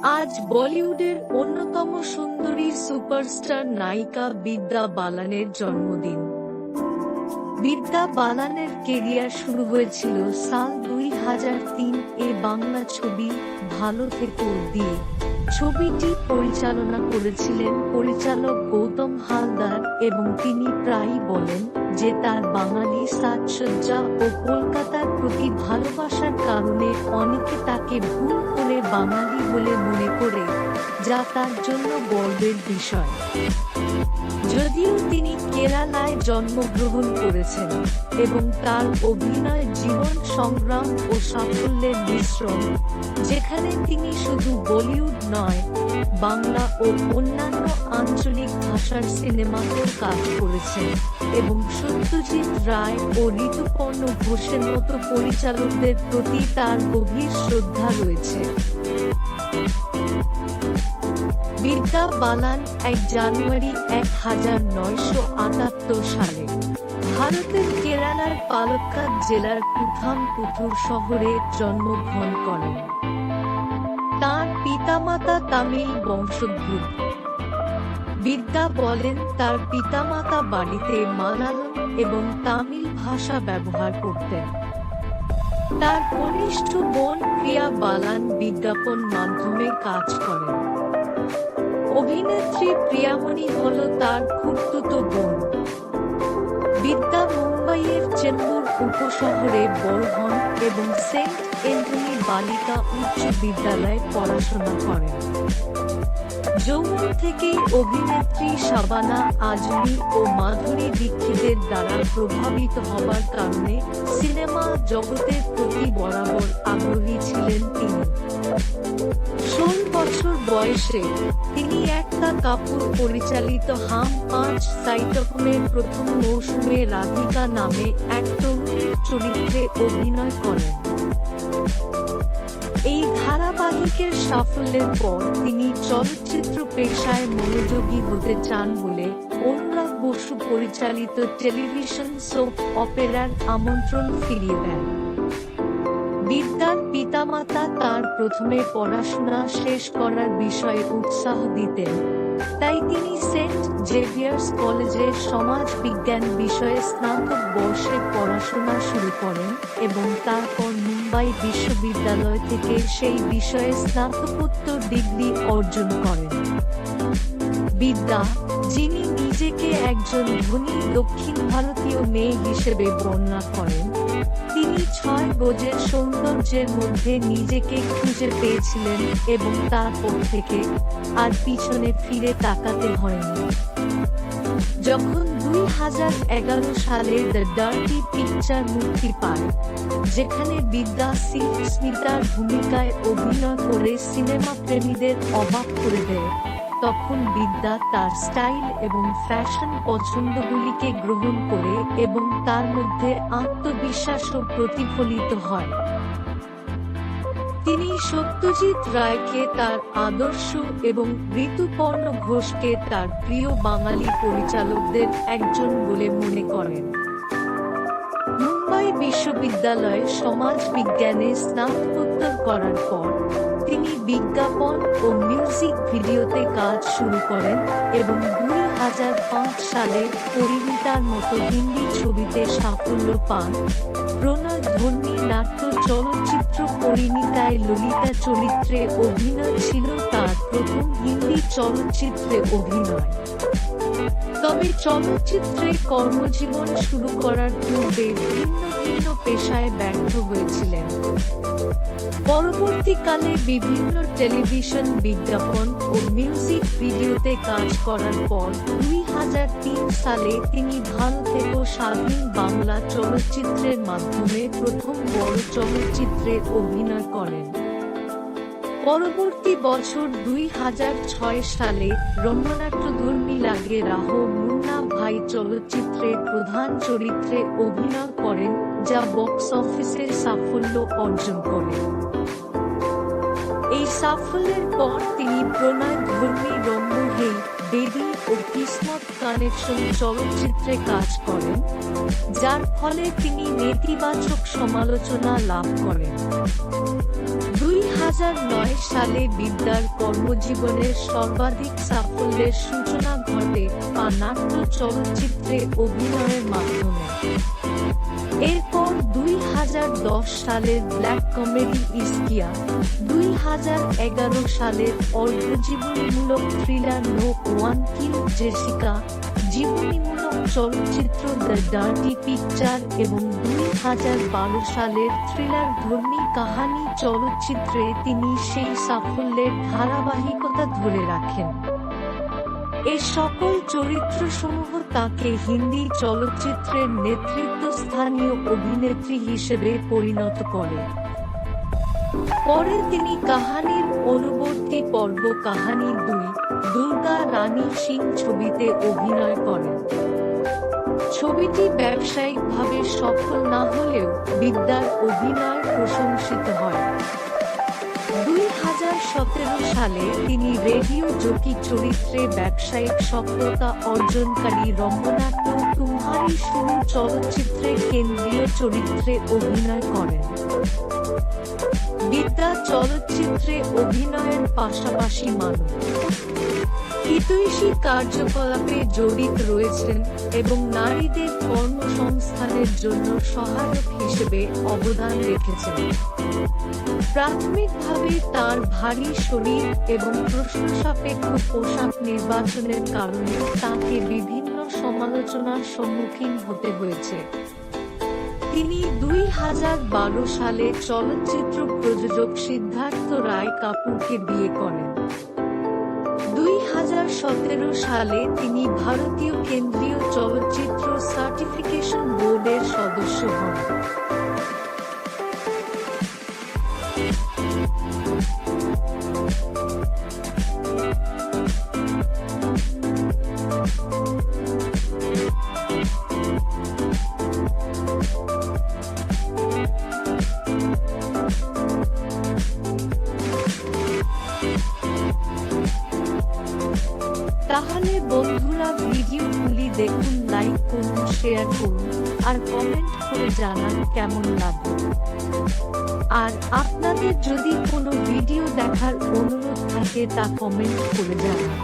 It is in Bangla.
আজ বলিউডের অন্যতম সুন্দরী সুপারস্টার নায়িকা বিদ্যা বালানের জন্মদিন। বিদ্যা বালানের কেরিয়ার শুরু হয়েছিল সাল 2003 এ বাংলা ছবি ভালো থেকো দিয়ে। ছবিটি পরিচালনা করেছিলেন পরিচালক গৌতম হালদার এবং তিনি প্রায়ই বলেন যে তার বাঙালি সাজসজ্জা ও কলকাতার প্রতি ভালোবাসার কারণে অনেকে তাকে ভুল করে বাঙালি বলে মনে করে, যা তার জন্য গর্বের বিষয়। যদিও তিনি কেরালায় জন্মগ্রহণ করেছেন এবং তার অভিনয় জীবন সংগ্রাম ও সাফল্যের মিশ্রণ, যেখানে তিনি শুধু বলিউড নয়, বাংলা ও অন্যান্য আঞ্চলিক ভাষার সিনেমাতেও কাজ করেছেন এবং সত্যজিৎ রায় ও ঋতুপর্ণ ঘোষের মতো পরিচালকদের প্রতি তার গভীর শ্রদ্ধা রয়েছে। বিদ্যা বালান 1 জানুয়ারি 1978 সালে ভারতের কেরালার পালক্কাদ জেলার কুথামপুথুর শহরে জন্মগ্রহণ করেন। তার পিতামাতা তামিল বংশোদ্ভূত। বিদ্যা বলেন তার পিতামাতা বাড়িতে মালায়ালম এবং তামিল ভাষা ব্যবহার করতেন। তার কনিষ্ঠ বোন প্রিয়া বালান বিজ্ঞাপন মাধ্যমে কাজ করেন। অভিনেত্রী প্রিয়ামণি হল তার খুড়তুতো বোন। বিদ্যা মুম্বাইয়ের চেম্বুর উপশহরে বড় হন এবং সেন্ট অ্যান্থনি বালিকা উচ্চ বিদ্যালয়ে পড়াশোনা করেন। যৌবন থেকেই অভিনেত্রী শাবানা আজমি ও মাধুরী দীক্ষিতের দ্বারা প্রভাবিত হবার কারণে সিনেমা জগতের প্রতি বরাবর আগ্রহী ছিলেন তিনি। 16 বছর বয়সে তিনি একতা কাপুর পরিচালিত হাম 5 সাইটকমের প্রথম মৌসুমে রাধিকা নামে এক তরুণীর চরিত্রে অভিনয় করেন। এই ধারাবাহিকের সাফল্যের পর তিনি চলচ্চিত্র পেশায় মনোযোগী হতে চান বলে অনুরাগ বসু পরিচালিত টেলিভিশন সোপ অপেরার আমন্ত্রণ ফিরিয়ে দেন। বিদ্যার পিতামাতা তার প্রথমে পড়াশোনা শেষ করার বিষয়ে উৎসাহ দিতেন, তাই তিনি সেন্ট জেভিয়ার্স কলেজে সমাজ বিজ্ঞান বিষয়ে স্নাতক বর্ষে পড়াশোনা শুরু করেন এবং তারপর মুম্বাই বিশ্ববিদ্যালয় থেকে সেই বিষয়ে স্নাতকোত্তর ডিগ্রি অর্জন করেন। বিদ্যা, যিনি নিজেকে একজন ধনী দক্ষিণ ভারতীয় মেয়ে হিসেবে বর্ণনা করেন, তিনি 6 গজের সৌন্দর্যের মধ্যে নিজেকে খুঁজে পেয়েছিলেন এবং তারপর থেকে আর পিছনে ফিরে তাকাতে হয়নি। যখন 2011 সালে দ্য ডার্টি পিকচার মুক্তি পায়, যেখানে বিদ্যা সিল্ক স্মিতার ভূমিকায় অভিনয় করে সিনেমা প্রেমীদের অবাক করে দেয়, তখন বিদ্যা তার স্টাইল এবং ফ্যাশন পছন্দগুলিকে গ্রহণ করে এবং তার মধ্যে আত্মবিশ্বাসও প্রতিফলিত হয়। তিনি সত্যজিৎ রায়কে তার আদর্শ এবং ঋতুপর্ণ ঘোষকে তার প্রিয় বাঙালি পরিচালকদের একজন বলে মনে করেন। মুম্বাই বিশ্ববিদ্যালয়ে সমাজ বিজ্ঞানে স্নাতকোত্তর করার পর তিনি বিজ্ঞাপন ও মিউজিক ভিডিওতে কাজ শুরু করেন এবং 2005 সালে পরিণীতার মতো হিন্দি ছবিতে সাফল্য পান। প্রণয় ধর্মী নাট্য চলচ্চিত্র পরিণীতায় ললিতা চরিত্রে অভিনয় ছিল তার প্রথম হিন্দি চলচ্চিত্রে অভিনয়। তবে চলচ্চিত্রে কর্মজীবন শুরু করার পূর্বে ভিন্ন ভিন্ন পেশায় ব্যর্থ হয়েছিলেন। পরবর্তীকালে বিভিন্ন টেলিভিশন বিজ্ঞাপন ও মিউজিক ভিডিওতে কাজ করার পর 2003 সালে তিনি ভালো থেকো স্বাধীন বাংলা চলচ্চিত্রের মাধ্যমে প্রথম বড় চলচ্চিত্রে অভিনয় করেন। পরবর্তী বছর 2006 সালে রম্যনাট্যধর্মী লাগে রাহ মুন্না ভাই চলচ্চিত্রে প্রধান চরিত্রে অভিনয় করেন, যা বক্স অফিসে সাফল্য অর্জন করে। এই সাফল্যের পর তিনি প্রণয় ধর্মী রম্য হেই, বেবি ও কিসমত কানেকশন চলচ্চিত্রে কাজ করেন, যার ফলে তিনি নেতিবাচক সমালোচনা লাভ করেন। 2009 সালে বিদ্যার কর্মজীবনের সর্বাধিক সাফল্যের সূচনা ঘটে নাট্য চলচ্চিত্রে অভিনয়ের মাধ্যমে। এরপর 2010 সালের ব্ল্যাক কমেডি ইস্কিয়া, 2011 সালের অর্ধজীবনীমূলক থ্রিলার নো ওয়ান কিল জেসিকা, জীবনীমূলক চলচ্চিত্র দ্য ডার্টি পিকচার এবং 2012 সালের থ্রিলার ধর্মী কাহানি চলচ্চিত্রে তিনি সেই সাফল্যের ধারাবাহিকতা ধরে রাখেন। এ সকল চরিত্রসমূহ তাকে হিন্দি চলচ্চিত্রের নেতৃত্বস্থানীয় অভিনেত্রী হিসেবে পরিণত করে। পরে তিনি কাহানির পরবর্তী পর্ব কাহানি 2, দুর্গা রানী সিং ছবিতে অভিনয় করেন। ছবিটি ব্যবসায়িকভাবে সফল না হলেও বিদ্যার অভিনয় প্রশংসিত হয়। 2017 সালে তিনি রেডিও জকি চরিত্রে ব্যবসায়িক সফলতা অর্জনকারী রঙ্গনাট্য তুমহারি শুরু চলচ্চিত্রে কেন্দ্রীয় চরিত্রে অভিনয় করেন। বিদ্যা চলচ্চিত্রে অভিনয়ের পাশাপাশি মানব হিতৈষী কার্যকলাপে জড়িত রয়েছেন এবং নারীদের কর্মসংস্থানের জন্য সহায়ক হিসেবে অবদান রেখেছেন। প্রাথমিকভাবে তার ভারী শরীর এবং প্রশ্নসাপেক্ষ পোশাক নির্বাচনের কারণে তাকে বিভিন্ন সমালোচনার সম্মুখীন হতে হয়েছে। তিনি 2012 সালে চলচ্চিত্র প্রযোজক সিদ্ধার্থ রায় কাপুরকে বিয়ে করেন। 2017 সালে তিনি ভারতীয় কেন্দ্রীয় চলচ্চিত্র সার্টিফিকেশন বোর্ডের সদস্য হন। তাহলে বন্ধুরা ভিডিওগুলি দেখুন, লাইক করুন, শেয়ার করুন আর কমেন্ট করে জানান কেমন লাগলো। আর আপনাদের যদি কোনো ভিডিও দেখার অনুরোধ থাকে তা কমেন্ট করে জানান।